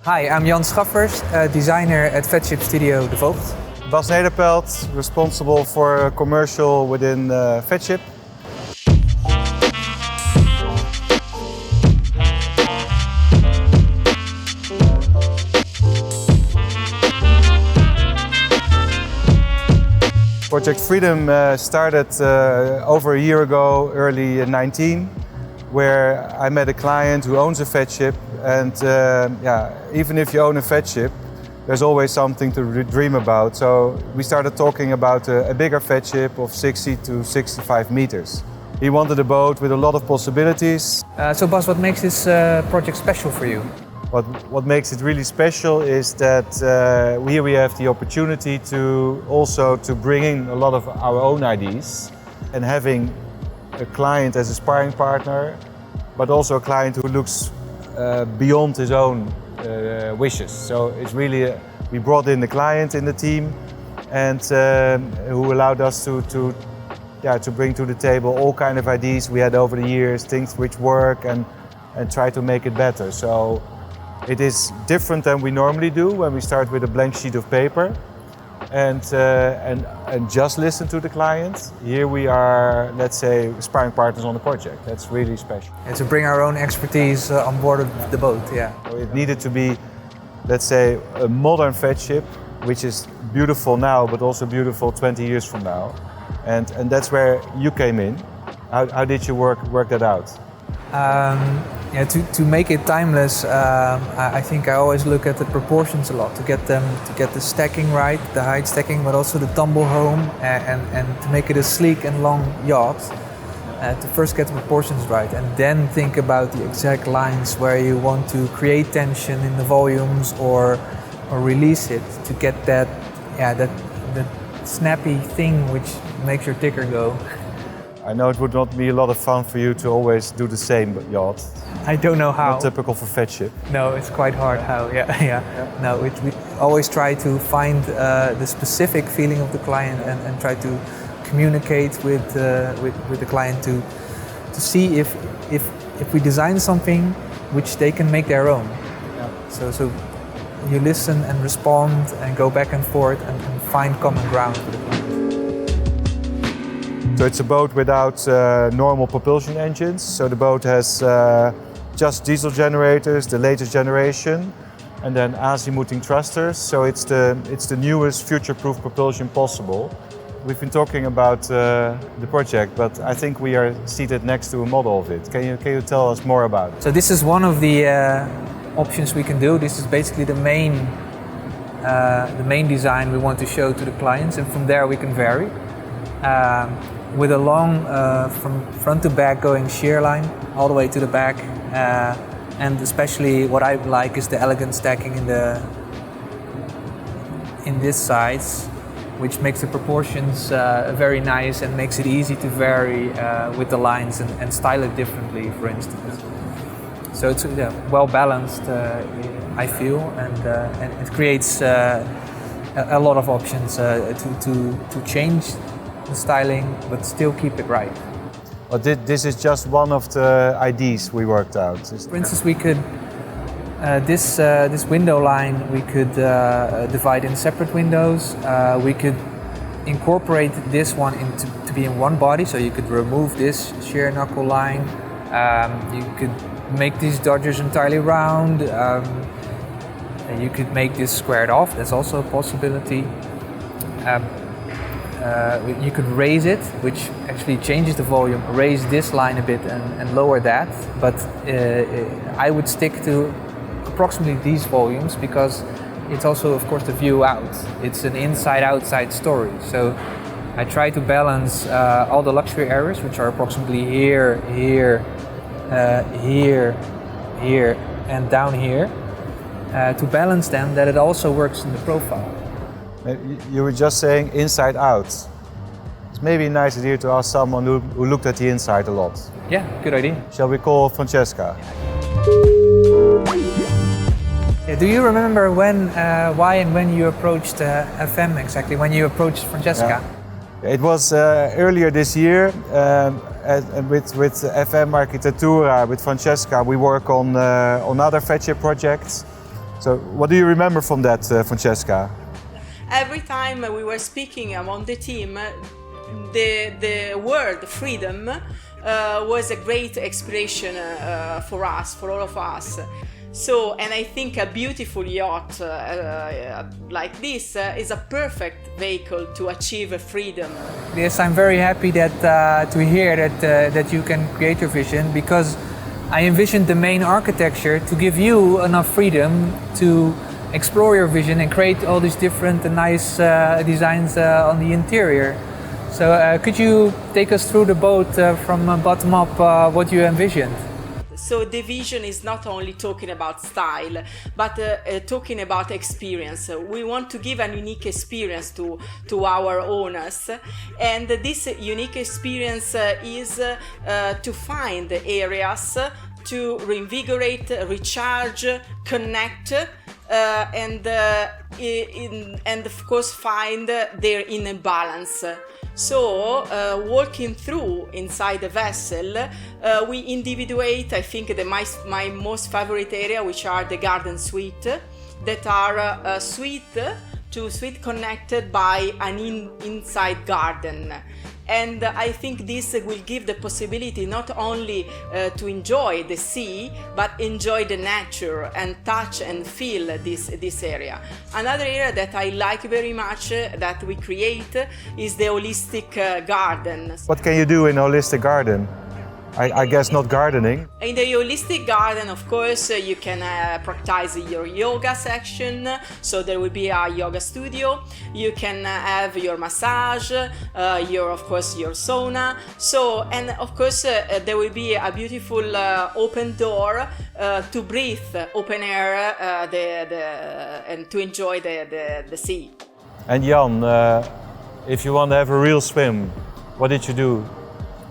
Hi, I'm Jan Schaffers, designer at Feadship Studio De Voogd. Bas Nederpelt, responsible for commercial within Feadship. Project Freedom started over a year ago, early 19, where I met a client who owns a Feadship, and even if you own a Feadship, there's always something to dream about. So we started talking about a bigger Feadship of 60 to 65 meters. He wanted a boat with a lot of possibilities. So Bas, what makes this project special for you? What makes it really special is that here we have the opportunity to also bring in a lot of our own ideas, and having a client as a sparring partner, but also a client who looks beyond his own wishes. So it's really, we brought in the client in the team, and who allowed us to bring to the table all kind of ideas we had over the years, things which work, and try to make it better. So it is different than we normally do when we start with a blank sheet of paper and just listen to the client. Here we are, let's say, sparring partners on the project. That's really special. And to bring our own expertise on board the boat, yeah. So it needed to be, let's say, a modern Feadship, which is beautiful now, but also beautiful 20 years from now. And that's where you came in. How did you work that out? To make it timeless, I think I always look at the proportions a lot to get the stacking right, the height stacking, but also the tumble home, and to make it a sleek and long yacht. To first get the proportions right, and then think about the exact lines where you want to create tension in the volumes or release it to get that snappy thing which makes your ticker go. I know it would not be a lot of fun for you to always do the same yacht. I don't know how. Not typical for Feadship. No, it's quite hard how, yeah. No, we always try to find the specific feeling of the client and try to communicate with the client to see if we design something which they can make their own. Yeah. So you listen and respond and go back and forth and find common ground with the client. So it's a boat without normal propulsion engines. So the boat has just diesel generators, the latest generation, and then azimuthing thrusters. So it's the newest future-proof propulsion possible. We've been talking about the project, but I think we are seated next to a model of it. Can you tell us more about it? So this is one of the options we can do. This is basically the main design we want to show to the clients, and from there we can vary. With a long, from front to back going shear line all the way to the back, and especially what I like is the elegant stacking in this size, which makes the proportions very nice and makes it easy to vary with the lines and style it differently, for instance. So it's well balanced, I feel, and it creates a lot of options to change the styling, but still keep it right. Well, this is just one of the ideas we worked out. For instance, we could this window line we could divide in separate windows. We could incorporate this one to be in one body, so you could remove this shear knuckle line. You could make these dodgers entirely round. You could make this squared off. That's also a possibility. You could raise it, which actually changes the volume, raise this line a bit and lower that, but I would stick to approximately these volumes because it's also, of course, the view out. It's an inside-outside story, so I try to balance all the luxury areas, which are approximately here, here, here, and down here, to balance them that it also works in the profile. You were just saying inside out. It's maybe a nice idea to ask someone who looked at the inside a lot. Yeah, good idea. Shall we call Francesca? Yeah, do you remember when, why and when you approached FM exactly, when you approached Francesca? Yeah. It was earlier this year with FM Architettura, with Francesca. We work on other Feadship projects. So what do you remember from that, Francesca? Every time we were speaking among the team, the word freedom was a great expression for us, for all of us. So, and I think a beautiful yacht like this is a perfect vehicle to achieve freedom. Yes, I'm very happy that to hear that you can create your vision, because I envisioned the main architecture to give you enough freedom to explore your vision and create all these different and nice designs on the interior. So could you take us through the boat from bottom up what you envisioned? So the vision is not only talking about style, but talking about experience. We want to give a unique experience to our owners, and this unique experience is to find areas to reinvigorate, recharge, connect, and of course find their inner balance. So, walking through inside the vessel, we individuate, I think, my most favorite area, which are the garden suite, that are suite connected by an inside garden. And I think this will give the possibility not only to enjoy the sea, but enjoy the nature and touch and feel this area. Another area that I like very much that we create is the holistic garden. What can you do in a holistic garden? I guess not gardening. In the holistic garden, of course, you can practice your yoga section. So there will be a yoga studio. You can have your massage, of course, your sauna. So, and of course, there will be a beautiful open door to breathe open air and to enjoy the sea. And Jan, if you want to have a real swim, what did you do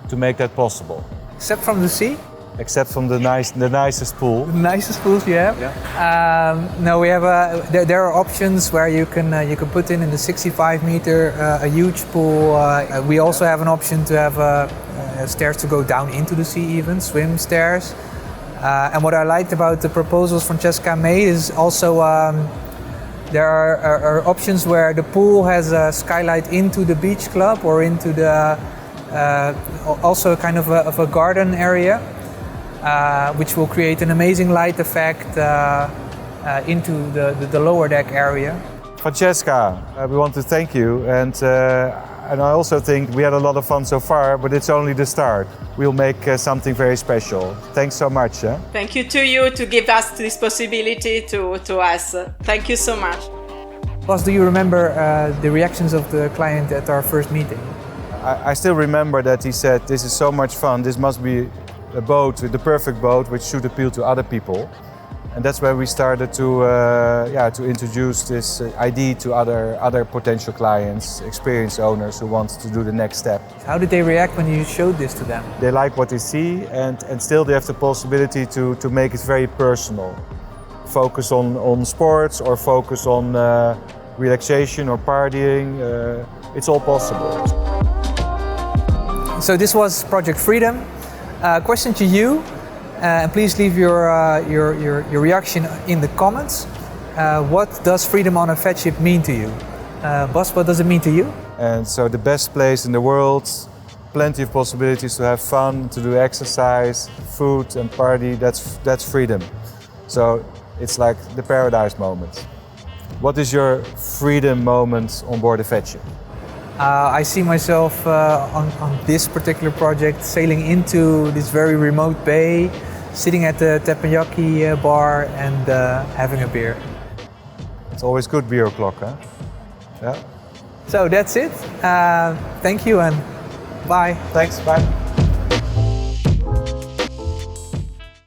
to make that possible? Except from the sea? Except from the nicest pool. The nicest pools you have? Yeah. No, we have there are options where you can put in the 65 meter a huge pool. We also have an option to have stairs to go down into the sea, even swim stairs. And what I liked about the proposals Francesca made is also there are options where the pool has a skylight into the beach club or into the also kind of a garden area, which will create an amazing light effect into the lower deck area. Francesca, we want to thank you, and I also think we had a lot of fun so far, but it's only the start. We'll make something very special. Thanks so much. Thank you to you to give us this possibility to us. Thank you so much. Plus, do you remember the reactions of the client at our first meeting? I still remember that he said, "This is so much fun, this must be a boat, the perfect boat, which should appeal to other people." And that's where we started to introduce this idea to other potential clients, experienced owners who want to do the next step. How did they react when you showed this to them? They like what they see, and still they have the possibility to make it very personal. Focus on sports or focus on relaxation or partying. It's all possible. So this was Project Freedom. Question to you, and please leave your reaction in the comments. What does freedom on a Feadship mean to you? Bas, what does it mean to you? And so the best place in the world, plenty of possibilities to have fun, to do exercise, food and party, that's freedom. So it's like the paradise moment. What is your freedom moment on board a Feadship? I see myself on this particular project sailing into this very remote bay, sitting at the teppanyaki bar and having a beer. It's always good beer o'clock, huh? Yeah. So that's it. Thank you and bye. Thanks, bye.